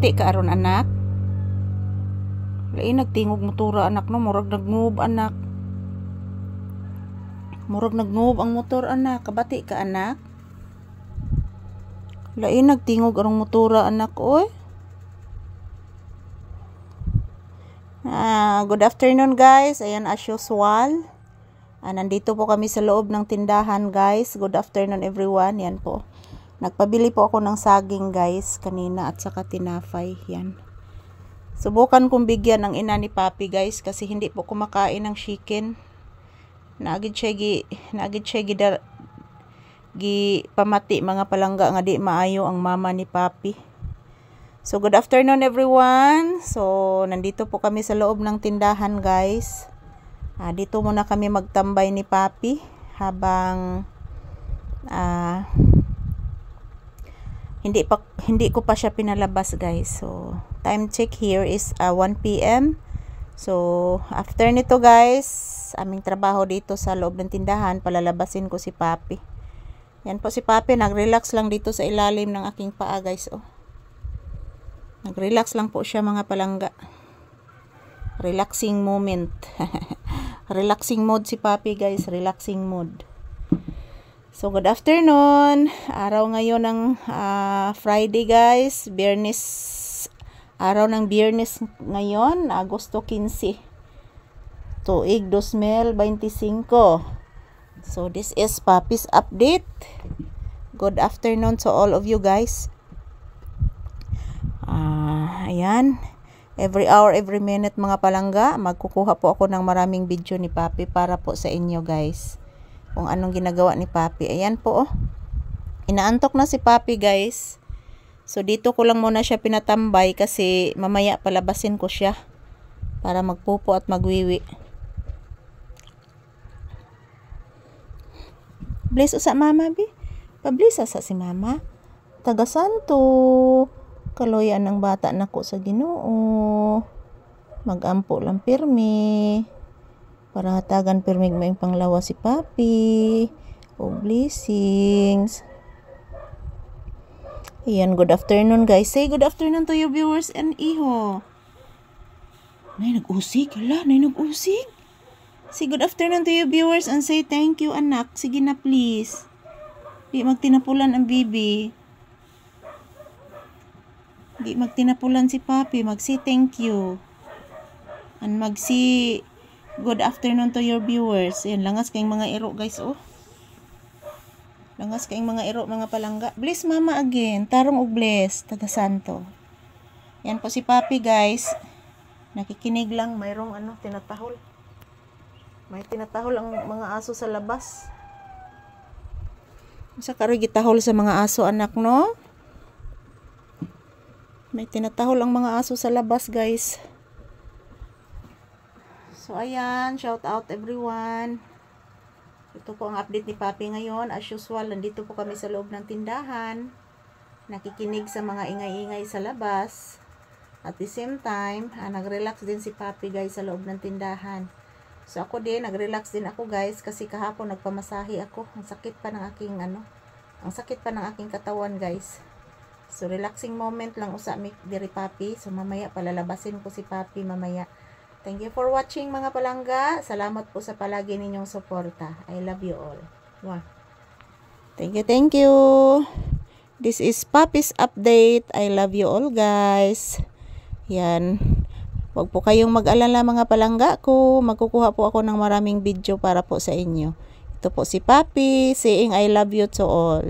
Kabati ka aron anak. Lain nagtingog motora anak no, murag nagngub anak. Murag nagngub ang motor anak. Kabati ka anak. Lain nagtingog arong motora anak oy. Good afternoon guys. Ayan as usual. Nandito po kami sa loob ng tindahan guys. Good afternoon everyone. Yan po. Nagpabili po ako ng saging guys kanina at saka tinapay. Yan. Subukan kong bigyan ng ina ni Papi guys kasi hindi po kumakain ng chicken. Naagid siya pamati mga palangga nga di maayo ang mama ni Papi. So good afternoon everyone. So nandito po kami sa loob ng tindahan guys. Dito muna kami magtambay ni Papi habang hindi ko pa siya pinalabas guys. So time check here is 1 PM. So after nito guys, aming trabaho dito sa loob ng tindahan, palalabasin ko si Papi. Yan po si Papi, nag-relax lang dito sa ilalim ng aking paa guys. Oh. Nag-relax lang po siya mga palangga. Relaxing moment. Relaxing mode si Papi guys, relaxing mode. So good afternoon. Araw ngayon ng Friday guys, Biyernes. Araw ng Biyernes ngayon, Agosto 15. Tuig 2025. So this is Papi's update. Good afternoon to all of you guys. Ayan. Every hour, every minute mga palangga, magkukuha po ako ng maraming video ni Papi para po sa inyo guys. Kung anong ginagawa ni Papi. Ayan po oh. Inaantok na si Papi guys. So dito ko lang muna siya pinatambay kasi mamaya palabasin ko siya para magpupo at magwiwi. Bless sa mama bi. Pabless sa si mama. Taga Santo. Kaloyan ng bata nako sa Ginoo. Magampo lang pirmi. Para hatagan pirmi may panglawa si Papi. O blessings. Ayan, good afternoon guys. Say good afternoon to your viewers and iho. Nay nag-usig. Hala, nay nag-usig. Say good afternoon to your viewers and say thank you anak. Sige na please. Di magtinapulan ang bibi. Di magtinapulan si Papi. Mag-say thank you. And mag-say good afternoon to your viewers. Ayan, langas kayong mga iro guys oh. Langas kayong mga iro mga palangga. Bless mama again. Tarong og bless. Taga Santo. Yan po si Papi guys. Nakikinig lang. Mayroong tinatahol. May tinatahol ang mga aso sa labas. Sa karoy gitahol sa mga aso anak no? May tinatahol ang mga aso sa labas guys. So ayan, shout out everyone. Ito po ang update ni Papi ngayon. As usual, nandito po kami sa loob ng tindahan. Nakikinig sa mga ingay-ingay sa labas. At the same time, nag-relax din si Papi guys sa loob ng tindahan. So ako din, nag-relax din ako guys kasi kahapon nagpamasahe ako. Ang sakit pa ng aking ang sakit pa ng aking katawan guys. So relaxing moment lang usamik diri Papi. So mamaya palalabasin ko si Papi mamaya. Thank you for watching mga palangga. Salamat po sa palagi ninyong suporta. I love you all. Wow. Thank you, thank you. This is Papi's update. I love you all guys. Yan. Huwag po kayong mag-alala mga palangga ko. Magkukuha po ako ng maraming video para po sa inyo. Ito po si Papi saying I love you to all.